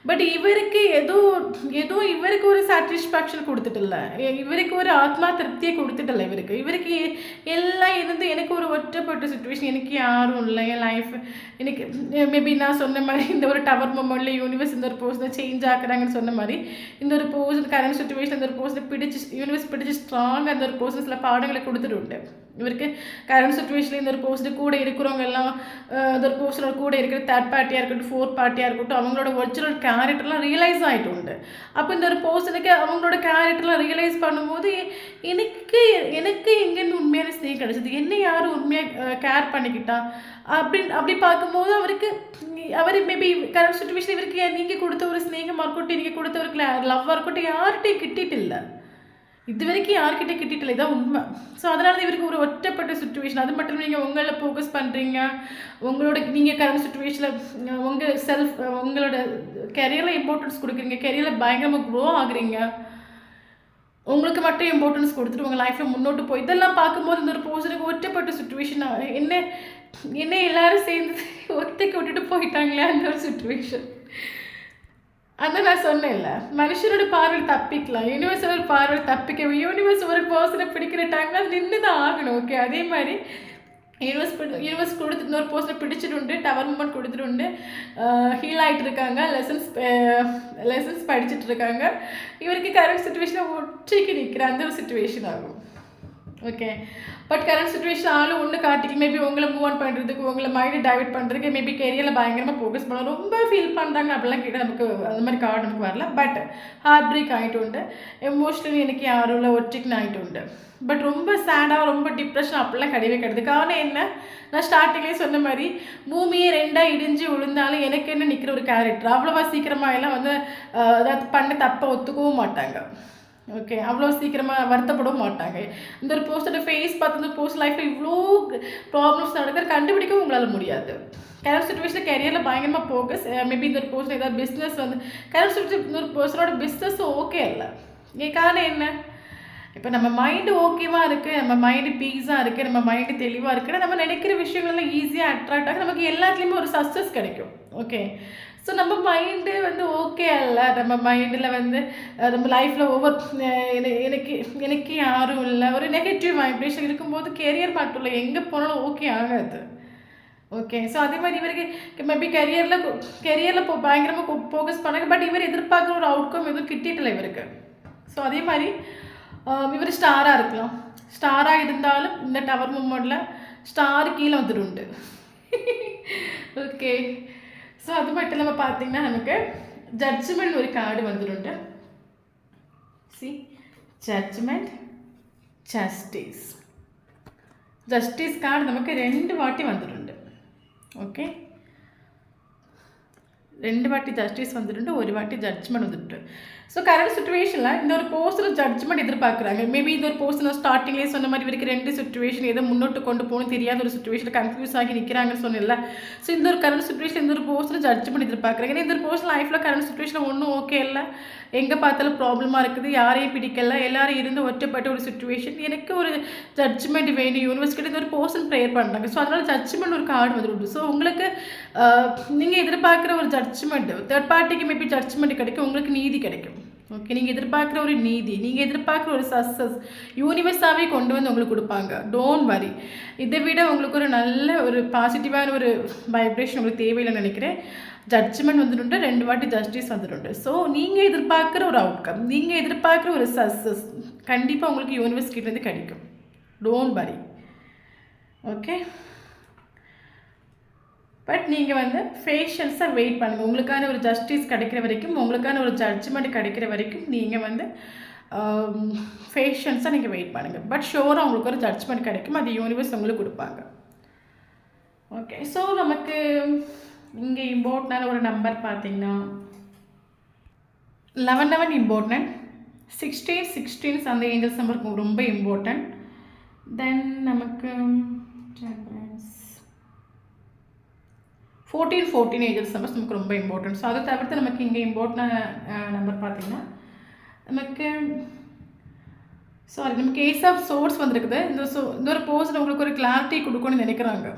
பட் இவருக்கு ஏதோ இவருக்கு ஒரு சாட்டிஸ்ஃபேக்ஷன் கொடுத்துட்டில்ல, இவருக்கு ஒரு ஆத்மா திருப்தியை கொடுத்துட்டில்ல. இவருக்கு எல்லாம் இருந்து எனக்கு ஒரு ஒற்றப்பட்ட சுச்சுவேஷன், எனக்கு யாரும் இல்லை, என் லைஃப் எனக்கு மேபி நான் சொன்ன மாதிரி இந்த ஒரு டவர் மூமெண்ட்டில் யூனிவர்ஸ் இந்த ஒரு போஸ்ட்டை சேஞ்ச் ஆக்குறாங்கன்னு சொன்ன மாதிரி இந்த ஒரு போஸ்ட் கரண்ட் சுச்சுவேஷன் இந்த ஒரு போஸ்ட்டை யூனிவர்ஸ் பிடிச்சி ஸ்ட்ராங்காக அந்த ஒரு போஸ்ட் சில பாடங்களை கொடுத்துட்டு இவருக்கு கரண்ட் சுச்சுவேஷனில் இந்த ஒரு போஸ்ட்டு கூட இருக்கிறவங்க எல்லாம் இந்த ஒரு போஸ்டர் கூட இருக்கிற தேர்ட் பார்ட்டியாக இருக்கட்டும், ஃபோர்த் பார்ட்டியாக இருக்கட்டும், அவங்களோட ஒரிஜினல் கேரக்டர்லாம் ரியலைஸ் ஆகிட்டு உண்டு. அப்போ இந்த ஒரு போஸ்டனுக்கு அவங்களோட கேரக்டர்லாம் ரியலைஸ் பண்ணும்போது எனக்கு எங்கேருந்து உண்மையான ஸ்நேகம் கிடச்சிது, என்ன யாரும் உண்மையாக கேர் பண்ணிக்கிட்டா அப்படி பார்க்கும்போது அவர் மேபி கரண்ட் சுச்சுவேஷன் இவருக்கு நீங்கள் கொடுத்த ஒரு ஸ்நேகமாக இருக்கட்டும், நீங்கள் கொடுத்த ஒரு லவ்வாக இருக்கட்டும், யார்கிட்டையும் கிட்டிட்டு இல்லை, இது வரைக்கும் யார்கிட்ட கிட்டிட்டு இதான் உண்மை. ஸோ அதனால இவருக்கு ஒரு ஒற்றப்பட்ட சுச்சுவேஷன். அது மட்டும் நீங்கள் உங்களை ஃபோக்கஸ் பண்ணுறீங்க, நீங்கள் கரண்ட் சுச்சுவேஷனில் உங்களோட கெரியரில் இம்பார்ட்டன்ஸ் கொடுக்குறீங்க, கெரியரில் பயங்கரமாக க்ரோ ஆகுறீங்க, உங்களுக்கு மட்டும் இம்பார்ட்டன்ஸ் கொடுத்துட்டு உங்கள் லைஃப்பில் முன்னோட்டு போய் இதெல்லாம் பார்க்கும்போது இந்த ஒரு பர்சனுக்கு ஒற்றப்பட்ட சுச்சுவேஷன் என்ன எல்லாரும் சேர்ந்து ஒத்தைக்கு விட்டுட்டு போயிட்டாங்களே அந்த ஒரு சுச்சுவேஷன். அதான் நான் சொன்னேன்ல, மனுஷனோட பார்வையில் தப்பிக்கலாம், யூனிவர்ஸோட பார்வையில் தப்பிக்க யூனிவர்ஸ் ஒரு பர்சனை பிடிக்கிற டைமில் அது நின்று தான் ஆகணும். ஓகே, அதே மாதிரி யூனிவர்ஸ் கொடுத்து இன்னொரு பர்சனை பிடிச்சிட்டு டவர் மூமெண்ட் கொடுத்துட்டு ஹீல் ஆகிட்டு இருக்காங்க, லெசன்ஸ் படிச்சுட்டு இருக்காங்க. இவருக்கு கரண்ட் சுச்சுவேஷனை ஒற்றைக்கு நிற்கிற அந்த ஒரு சுச்சுவேஷன் ஆகும். ஓகே, பட் கரண்ட் சுச்சுவேஷன் ஆளும் ஒன்று காட்டிக்கு மேபி உங்களை மூவ் ஆன் பண்ணுறதுக்கு, உங்களை மைண்டை டைவெர்ட் பண்ணுறதுக்கு, மேபி கெரியரில் பயங்கரமாக ஃபோக்கஸ் பண்ணலாம், ரொம்ப ஃபீல் பண்ணுறாங்க அப்படிலாம் கேட்டால் நமக்கு அந்த மாதிரி கார்டு நமக்கு வரல. பட் ஹார்ட் பிரேக் ஆகிட்டு உண்டு, எமோஷ்னலி எனக்கு யாரும் இல்லை, ஒற்றைக்குன்னு ஆகிட்டு உண்டு. பட் ரொம்ப சேடாக ரொம்ப டிப்ரெஷன் அப்படிலாம் கிடையாது. காரணம் என்ன, நான் ஸ்டார்டிங்லேயே சொன்ன மாதிரி பூமியை 2ஆக இடிஞ்சு விழுந்தாலும் எனக்கு என்ன நிற்கிற ஒரு கேரக்டர், அவ்வளோவா சீக்கிரமாக எல்லாம் வந்து அதாவது பண்ண தப்பை ஒத்துக்கவும் மாட்டாங்க. ஓகே, அவ்வளோ சீக்கிரமாக வருத்தப்படவும் மாட்டாங்க. இந்த ஒரு பர்சனோட ஃபேஸ் பார்த்து இந்த பர்சன் லைஃப்பில் இவ்வளோ ப்ராப்ளம்ஸ் நடக்கிற கண்டுபிடிக்கவும் உங்களால் முடியாது. கரண்ட் சுச்சுவேஷனில் கரியரில் பயங்கரமாக ஃபோக்கஸ். மேபி இந்த ஒரு பர்சன் ஏதாவது பிஸ்னஸ் வந்து கரண்ட் சுச்சுவேஷன் இந்த ஒரு பர்சனோட பிஸ்னஸ் ஓகே இல்லை. காரணம் என்ன? இப்போ நம்ம மைண்டு ஓகேவாக இருக்குது, நம்ம மைண்டு பீஸாக இருக்குது, நம்ம மைண்டு தெளிவாக இருக்குன்னா நம்ம நினைக்கிற விஷயங்கள்லாம் ஈஸியாக அட்ராக்ட் ஆக நமக்கு எல்லாத்துலேயுமே ஒரு சக்ஸஸ் கிடைக்கும். ஓகே, ஸோ நம்ம மைண்டு வந்து ஓகே அல்ல, நம்ம மைண்டில் வந்து நம்ம லைஃப்பில் எனக்கு யாரும் இல்லை, ஒரு நெகட்டிவ் வைப்ரேஷன் இருக்கும்போது கெரியர் மட்டும் இல்லை எங்கே போனாலும் ஓகே ஆகாது. ஓகே, ஸோ அதே மாதிரி இவருக்கு மேபி கெரியரில் பயங்கரமாக ஃபோக்கஸ் பண்ணாங்க. பட் இவர் எதிர்பார்க்குற ஒரு அவுட்கம் எதுவும் கிட்டிட்டல இவருக்கு. ஸோ அதே மாதிரி இவர் ஸ்டாராக இருக்கலாம். ஸ்டாராக இருந்தாலும் இந்த டவர் மூமெண்ட்டில் ஸ்டார் கீழே வந்துடுண்டு. ஓகே, ஸோ அது மட்டும் இல்லாமல் பார்த்தீங்கன்னா நமக்கு ஜட்ஜ்மெண்ட் ஒரு கார்டு வந்துடுண்டு. See, judgement, justice. Justice card நமக்கு 2 வாட்டி வந்துடுண்டு. ஓகே, 2 வாட்டி ஜஸ்டிஸ் வந்துட்டு 1 வாட்டி ஜட்ஜ்மெண்ட் வந்துட்டு. ஸோ கரண்ட் சுச்சுவேஷனில் இந்த ஒரு பர்சனல் ஜட்ஜ்மெண்ட் எதிர்பார்க்குறாங்க. மேபி இந்த ஒரு பர்சனல் ஸ்டார்டிங்லேயே சொன்ன மாதிரி இவருக்கு 2 சுச்சுவேஷன் எதை முன்னோட்டு கொண்டு போகணும் தெரியாத ஒரு சுச்சுவேஷனில் கன்ஃபியூஸ் ஆகி நிற்கிறாங்கன்னு சொன்னல. ஸோ இந்த ஒரு கரண்ட் சுச்சுவேஷன் இந்த ஒரு பர்சனல் ஜட்ஜ்மெண்ட் எதிர்பார்க்குறாங்க. ஏன்னா இந்த ஒரு பர்சனல் லைஃப்பில் கரண்ட் சுச்சுவேஷனில் ஒன்றும் ஓகே இல்லை, எங்கே பார்த்தாலும் ப்ராப்ளமாக இருக்குது, யாரையும் பிடிக்கல, எல்லாரும் இருந்து ஒற்றப்பட்ட ஒரு சுச்சுவேஷன். எனக்கு ஒரு ஜட்ஜ்மெண்ட் வேணும், யூனிவர்சிட்டி இந்த ஒரு பர்சன் ப்ரேயர் பண்ணுறாங்க. ஸோ அதனால் ஜட்ஜ்மெண்ட் ஒரு கார்டு வந்துடும். ஸோ உங்களுக்கு நீங்கள் எதிர்பார்க்குற ஒரு ஜட்ஜ்மெண்ட், தேர்ட் பார்ட்டிக்கு மேபி ஜட்ஜ்மெண்ட் கிடைக்கும், உங்களுக்கு நீதி கிடைக்கும். ஓகே, நீங்கள் எதிர்பார்க்குற ஒரு நீதி, நீங்கள் எதிர்பார்க்குற ஒரு சக்ஸஸ் யூனிவர்ஸாகவே கொண்டு வந்து உங்களுக்கு கொடுப்பாங்க. Don't worry. இதை விட உங்களுக்கு ஒரு நல்ல ஒரு பாசிட்டிவான ஒரு வைப்ரேஷன் உங்களுக்கு தேவையில்லைன்னு நினைக்கிறேன். ஜட்ஜ்மெண்ட் வந்துட்டு 2 வாட்டி ஜஸ்டிஸ் வந்துட்டு. ஸோ நீங்கள் எதிர்பார்க்குற ஒரு அவுட்கம், நீங்கள் எதிர்பார்க்குற ஒரு சக்ஸஸ் கண்டிப்பாக உங்களுக்கு யூனிவர்ஸ் கிட்டேருந்து கிடைக்கும். Don't worry. ஓகே, பட் நீங்கள் வந்து பேஷன்ஸாக வெயிட் பண்ணுங்கள். உங்களுக்கான ஒரு ஜஸ்டிஸ் கிடைக்கிற வரைக்கும், உங்களுக்கான ஒரு ஜட்ஜ்மெண்ட் கிடைக்கிற வரைக்கும் நீங்கள் வந்து பேஷன்ஸாக நீங்கள் வெயிட் பண்ணுங்கள். பட் ஷோராக உங்களுக்கு ஒரு ஜட்ஜ்மெண்ட் கிடைக்கும், அது யூனிவர்ஸ் உங்களுக்கு கொடுப்பாங்க. ஓகே, ஸோ நமக்கு இங்கே இம்பார்ட்டண்டான ஒரு நம்பர் பார்த்தீங்கன்னா 11 இம்பார்ட்டன்ட், 16 அந்த ஏஞ்சல்ஸ் நம்பருக்கு ரொம்ப இம்பார்ட்டன்ட். தென் நமக்கு 14 ஏஞ்சல்ஸ் நம்பர்ஸ் நமக்கு ரொம்ப இம்பார்ட்டன்ட். ஸோ அதை தவிர்த்து நமக்கு இங்கே இம்பார்ட்டன்ட் நம்பர் பார்த்தீங்கன்னா நமக்கு ஏஸ் ஆஃப் சோர்ஸ் வந்துருக்குது. இந்த ஒரு பர்சன் உங்களுக்கு ஒரு கிளாரிட்டி கொடுக்கணும்னு நினைக்கிறாங்க.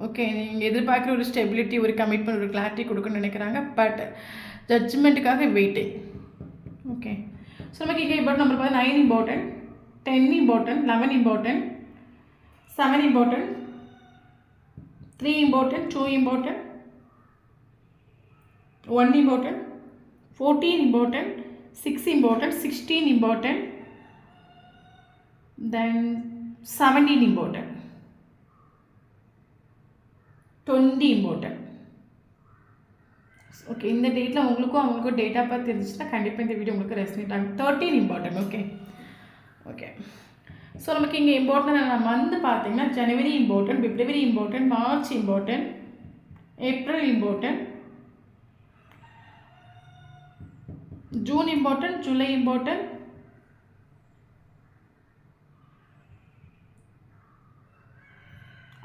ஓகே, நீங்கள் எதிர்பார்க்குற ஒரு ஸ்டெபிலிட்டி, ஒரு கமிட்மெண்ட், ஒரு கிளாரிட்டி கொடுக்கணும்னு நினைக்கிறாங்க. பட் ஜட்ஜ்மெண்ட்டுக்காக வெயிட்டிங். ஓகே, ஸோ நமக்கு இங்கே இம்பார்ட்டன் நம்பர் பார்த்தா 9 important, 10 important, 11 important, 7 important, 3 important, 2 important, 1 important, 14 important, 6 important, 16 important, then 17 important, 20 important. Okay, இந்த டேட்டில் அவங்களுக்கும் டேட்டா பார்த்து இருந்துச்சுன்னா கண்டிப்பாக இந்த வீடியோ உங்களுக்கு ரெஸ்னேட் ஆகும். 13 இம்பார்ட்டன்ட். ஓகே, ஸோ நமக்கு இங்கே இம்பார்ட்டன்ட் மந்த் பார்த்தீங்கன்னா ஜனவரி இம்பார்ட்டன்ட், பிப்ரவரி important, March important, April important, June important, July important,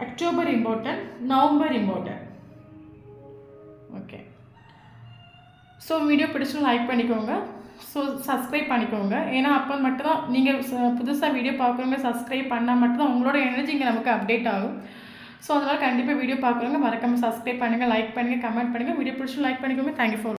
October important, November important. Okay, so video பிடிச்சும் லைக் பண்ணிக்கோங்க. ஸோ சப்ஸ்கிரைப் பண்ணிக்கோங்க. ஏன்னா அப்போ மட்டும்தான் நீங்கள் புதுசாக வீடியோ பார்க்குறவங்க சப்ஸ்கிரைப் பண்ணால் மட்டும்தான் உங்களோட எனர்ஜி இங்கே நமக்கு அப்டேட் ஆகும். ஸோ அதனால் கண்டிப்பாக வீடியோ பார்க்குறவங்க மறக்காமல் சப்ஸ்கிரைப் பண்ணுங்கள், லைக் பண்ணுங்கள், கமெண்ட் பண்ணுங்கள். வீடியோ பிடிச்சும் லைக் பண்ணிக்கோங்க. Thank you for